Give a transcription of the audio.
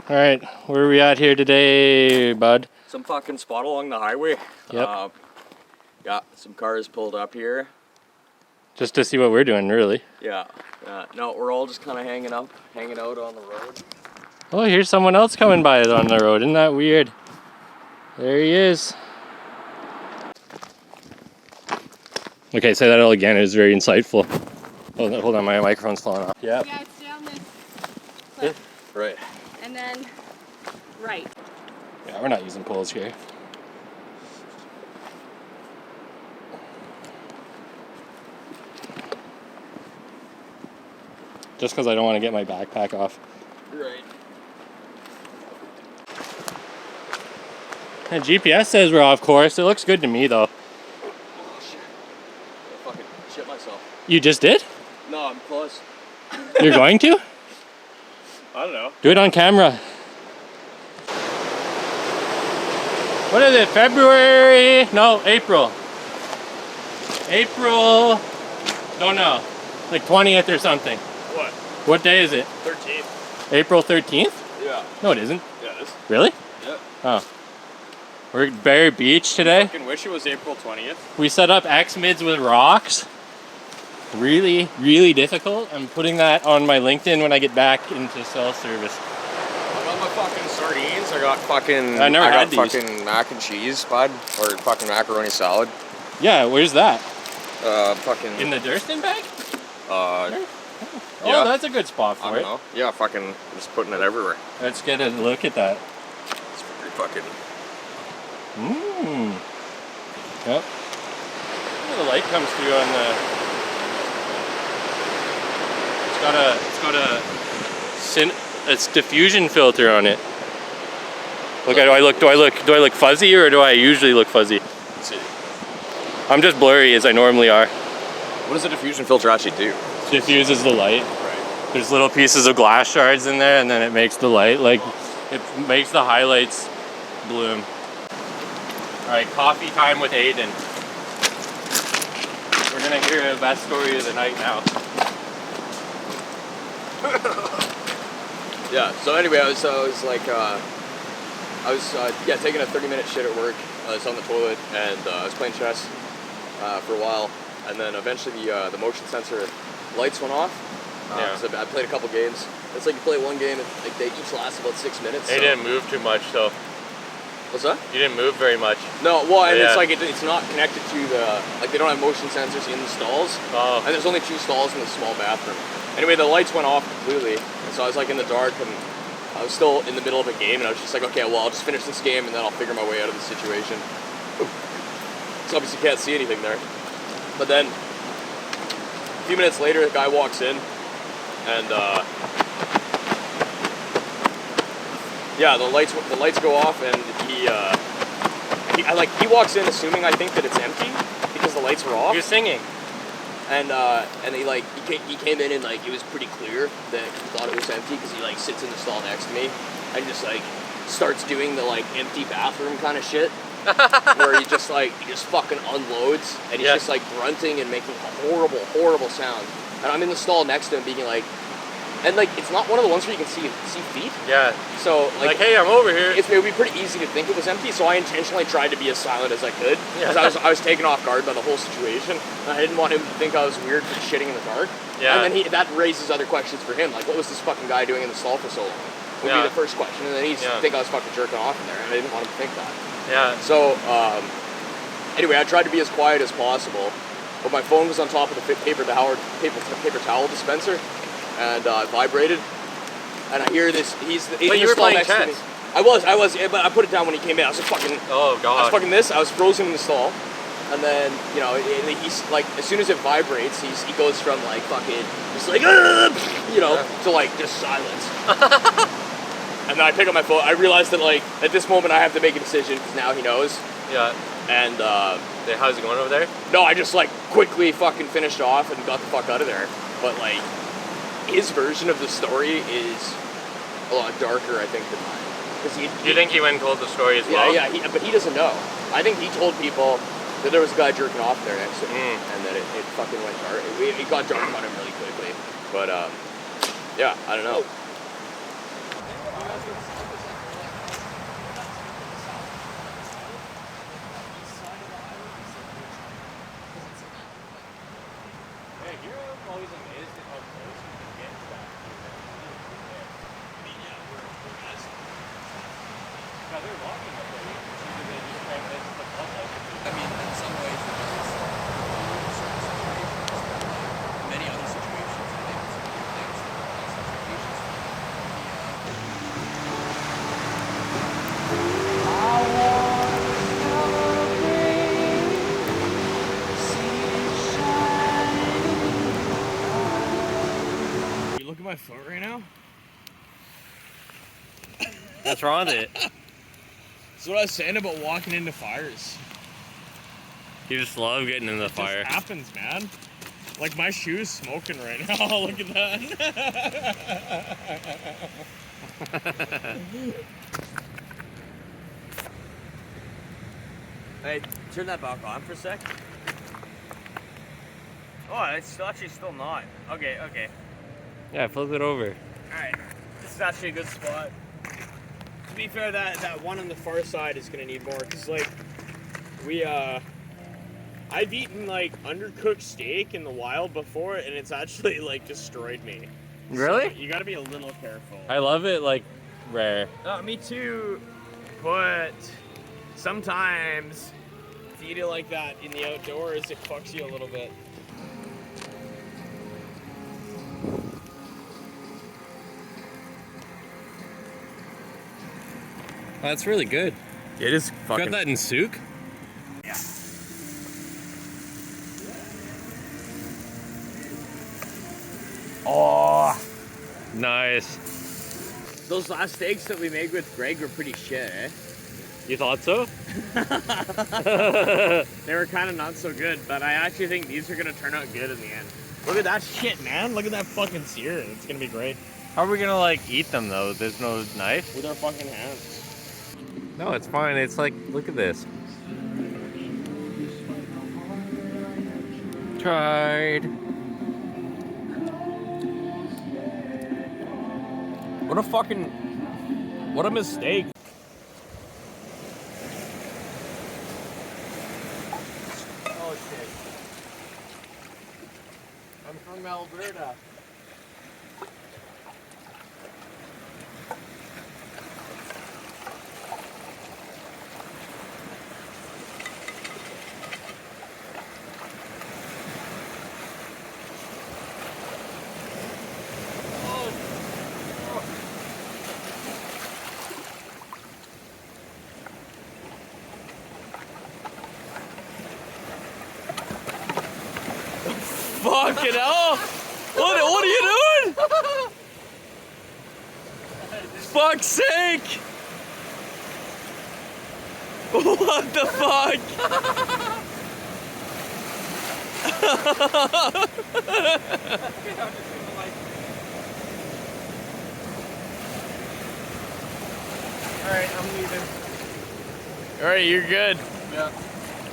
All right, where are we at here today, bud? Some fucking spot along the highway. Yep. Yeah, some cars pulled up here. Just to see what we're doing, really. Yeah. No, we're all just kind of hanging out on the road. Oh, here's someone else coming by on the road. Isn't that weird? There he is. Okay, say that all again. It was very insightful. Oh, hold on, my microphone's falling off. Yep. Yeah, it's down this cliff. Right. And then right. Yeah, we're not using poles here. Just because I don't want to get my backpack off. Right. And GPS says we're off course. It looks good to me, though. Oh shit. I fucking shit myself. You just did? No, I'm close. You're going to? I don't know. Do it on camera. What is it, February? No, April. April, don't know, like 20th or something. What? What day is it? 13th. April 13th? Yeah. No, it isn't. Yeah, it is. Really? Yeah. Oh. We're at Bear Beach today. I fucking wish it was April 20th. We set up X-mids with rocks. Really, really difficult. I'm putting that on my LinkedIn when I get back into cell service. I got my fucking sardines. I got fucking. I never had these. Fucking mac and cheese, bud, or fucking macaroni salad. Yeah, where's that? Fucking. In the Durston bag? Yeah. Oh, that's a good spot I for don't it. know. Yeah, fucking just putting it everywhere. Let's get a look at that. It's pretty fucking. Mmm. Yep. Oh, the light comes through on the. It's diffusion filter on it. Look, do I look fuzzy, or do I usually look fuzzy? Let's see. I'm just blurry as I normally are. What does a diffusion filter actually do? It diffuses the light. Right. There's little pieces of glass shards in there, and then it makes the light, like, it makes the highlights bloom. All right, coffee time with Aiden. We're gonna hear the best story of the night now. Yeah. So anyway, I was taking a 30-minute shit at work. I was on the toilet and I was playing chess for a while, and then eventually the motion sensor lights went off. So I played a couple games. It's like you play one game and like they each last about 6 minutes. They didn't move too much, so. What's that? You didn't move very much. No, well, and Yeah. it's like it's not connected to the, like they don't have motion sensors in the stalls. Oh. And there's only 2 stalls in the small bathroom. Anyway, the lights went off completely, and so I was like in the dark, and I was still in the middle of a game, and I was just like, okay, well, I'll just finish this game, and then I'll figure my way out of the situation. So obviously can't see anything there. But then, a few minutes later, a guy walks in, and yeah, the lights go off, and he walks in assuming I think that it's empty because the lights were off. You're singing. And he came in and like it was pretty clear that he thought it was empty because he like sits in the stall next to me and just like starts doing the like empty bathroom kind of shit where he just fucking unloads and he's just like grunting and making horrible sound, and I'm in the stall next to him being like, and like it's not one of the ones where you can see feet. Yeah. So like hey, I'm over here. It would be pretty easy to think it was empty, so I intentionally tried to be as silent as I could because I was taken off guard by the whole situation. And I didn't want him to think I was weird for shitting in the dark. Yeah. And then that raises other questions for him, like what was this fucking guy doing in the stall for so long? Would be the first question, and then he'd think I was fucking jerking off in there, and I didn't want him to think that. Yeah. So anyway, I tried to be as quiet as possible, but my phone was on top of the paper towel dispenser. And it vibrated, and I hear this. He's in the stall next to me. I was, but I put it down when he came in. I was just fucking. Oh god. I was fucking this. I was frozen in the stall, and then he's like, as soon as it vibrates, he goes from like fucking, just like, to like just silence. And then I pick up my phone. I realized that like at this moment I have to make a decision because now he knows. Yeah. And how's it going over there? No, I just like quickly fucking finished off and got the fuck out of there. But like. His version of the story is a lot darker, I think, than mine. Do you think he went and told the story as well? Yeah, but he doesn't know. I think he told people that there was a guy jerking off there next to him, and that it fucking went dark. It got dark on him really quickly. But, yeah, I don't know. foot right now? What's wrong with it? That's what I was saying about walking into fires. You just love getting in the It fire. just happens, man. Like my shoe's smoking right now. Look at that. Hey, turn that back on for a sec. Oh, it's actually still not. Okay. Yeah, flip it over. Alright. This is actually a good spot. To be fair, that one on the far side is gonna need more, because like I've eaten like undercooked steak in the wild before, and it's actually like destroyed me. Really? So you gotta be a little careful. I love it like rare. Me too, but sometimes if you eat it like that in the outdoors, it fucks you a little bit. That's really good. It is fucking. Got that in souk? Yeah. Oh, Nice. those last steaks that we made with Greg were pretty shit, eh? You thought so? They were kind of not so good, but I actually think these are gonna turn out good in the end. Look at that shit, man. Look at that fucking sear. It's gonna be great. How are we gonna like eat them though? There's no knife? With our fucking hands. No, it's fine. It's like, look at this. Tried. What a mistake. Oh shit. I'm from Alberta. Fucking hell! What are you doing? Fuck's sake! What the fuck? Alright, I'm leaving. Alright, you're good. Yeah.